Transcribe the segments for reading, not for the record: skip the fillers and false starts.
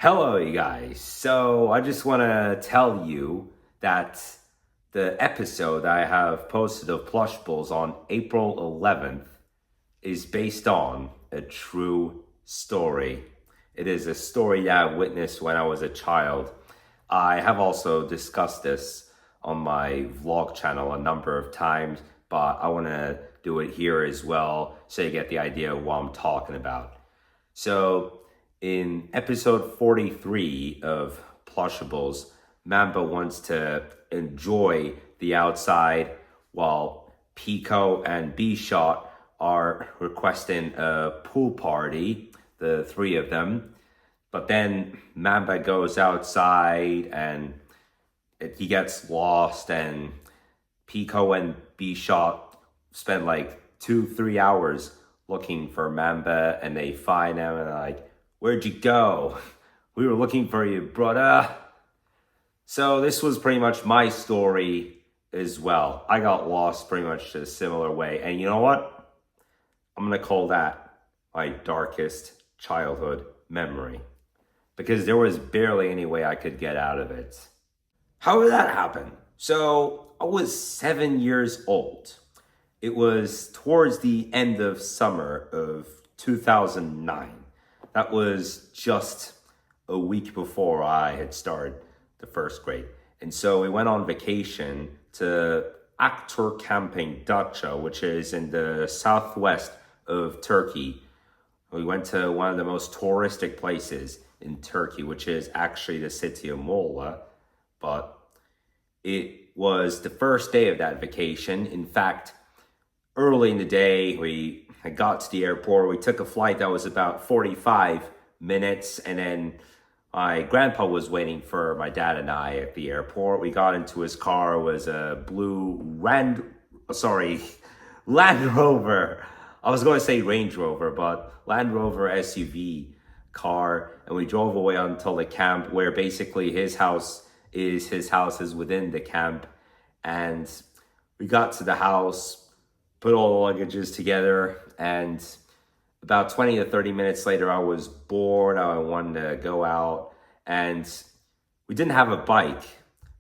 Hello, you guys. So I just want to tell you that the episode I have posted of Plushables on April 11th is based on a true story. It is a story that I witnessed when I was a child. I have also discussed this on my vlog channel a number of times, but I want to do it here as well so you get the idea of what I'm talking about. So, in episode 43 of Plushables, Mamba wants to enjoy the outside while Pico and B-Shot are requesting a pool party, the three of them. But then Mamba goes outside and he gets lost, and Pico and B-Shot spend like 2-3 hours looking for Mamba, and they find him and they're like, "Where'd you go? We were looking for you, brother." So this was pretty much my story as well. I got lost pretty much a similar way. And you know what? I'm going to call that my darkest childhood memory, because there was barely any way I could get out of it. How did that happen? So I was 7 years old. It was towards the end of summer of 2009. That was just a week before I had started the first grade. And so we went on vacation to Actor Camping Dacia, which is in the southwest of Turkey. We went to one of the most touristic places in Turkey, which is actually the city of Muğla. But it was the first day of that vacation. In fact, early in the day, we got to the airport. We took a flight that was about 45 minutes, and then my grandpa was waiting for my dad and I at the airport. We got into his car. It was a blue Land Rover. I was going to say Range Rover, but Land Rover SUV car. And we drove away until the camp, where basically his house is within the camp. And we got to the house, put all the luggages together, and about 20 to 30 minutes later, I was bored. I wanted to go out, and we didn't have a bike.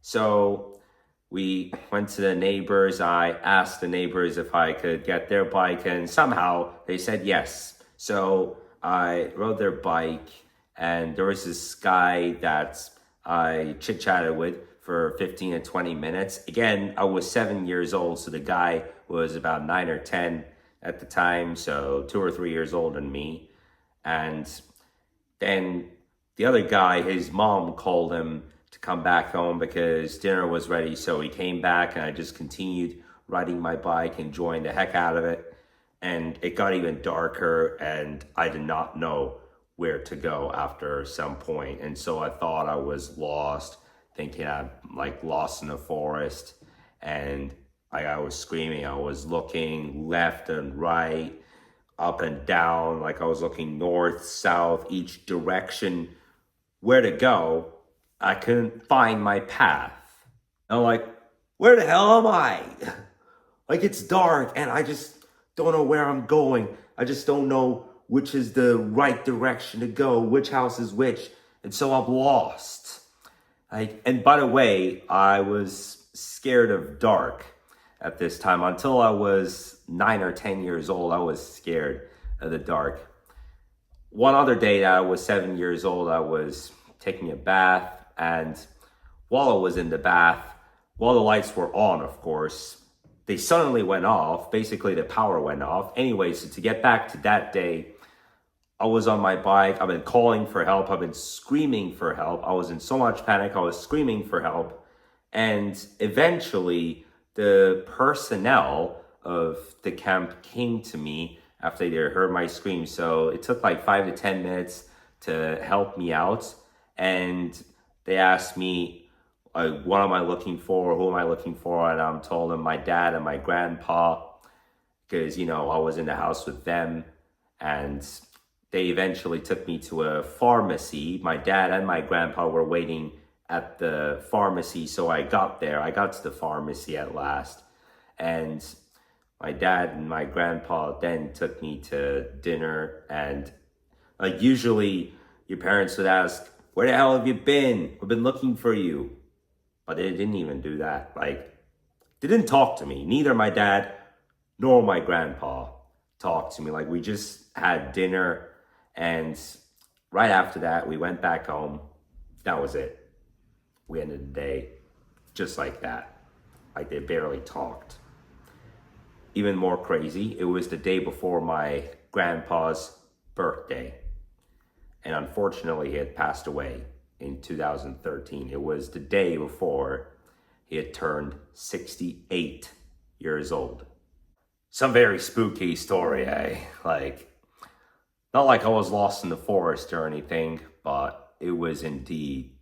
So we went to the neighbors. I asked the neighbors if I could get their bike, and somehow they said yes. So I rode their bike, and there was this guy that I chit-chatted with for 15 to 20 minutes. Again, I was 7 years old, so the guy was about 9 or 10 at the time, so 2 or 3 years older than me. And then the other guy, his mom called him to come back home because dinner was ready, so he came back, and I just continued riding my bike, enjoying the heck out of it. And it got even darker, and I did not know where to go after some point. And so I thought I was lost, thinking I'm like lost in the forest. And I was screaming. I was looking left and right, up and down, like I was looking north, south, each direction, where to go. I couldn't find my path. I'm like, where the hell am I? Like, it's dark and I just don't know where I'm going. I just don't know which is the right direction to go, which house is which. And so I'm lost. And by the way, I was scared of dark at this time. Until I was 9 or 10 years old, I was scared of the dark. One other day that I was 7 years old, I was taking a bath, and while I was in the bath, while the lights were on, of course, they suddenly went off. Basically, the power went off. Anyway, so to get back to that day, I was on my bike. I've been calling for help. I've been screaming for help. I was in so much panic. I was screaming for help. And eventually, the personnel of the camp came to me after they heard my scream. So it took like 5 to 10 minutes to help me out. And they asked me, what am I looking for? Who am I looking for? And I'm told them my dad and my grandpa, because, I was in the house with them. And they eventually took me to a pharmacy. My dad and my grandpa were waiting at the pharmacy, so I got there. I got to the pharmacy at last. And my dad and my grandpa then took me to dinner. And like usually your parents would ask, Where the hell have you been? We've been looking for you. But they didn't even do that. Like, they didn't talk to me. Neither my dad nor my grandpa talked to me. Like, we just had dinner, and right after that, we went back home. That was it. We ended the day just like that. Like, they barely talked. Even more crazy, it was the day before my grandpa's birthday. And unfortunately, he had passed away in 2013. It was the day before he had turned 68 years old. Some very spooky story, eh? Like, not like I was lost in the forest or anything, but it was indeed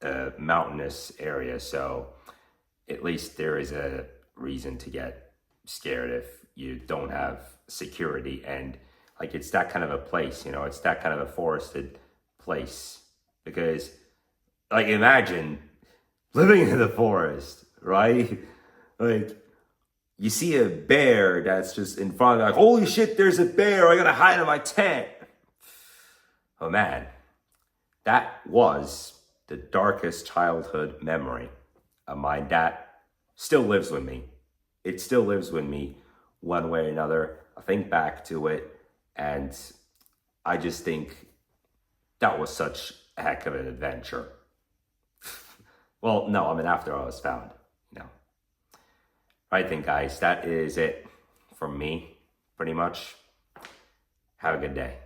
a mountainous area. So at least there is a reason to get scared if you don't have security. And like, it's that kind of a place, it's that kind of a forested place. Because, like, imagine living in the forest, right? Like, you see a bear that's just in front of you, like, holy shit, there's a bear, I gotta hide in my tent. Oh man, that was the darkest childhood memory of mine that still lives with me. It still lives with me one way or another. I think back to it, and I just think that was such a heck of an adventure. Well, no, I mean, after I was found, Right then, guys, that is it from me, pretty much. Have a good day.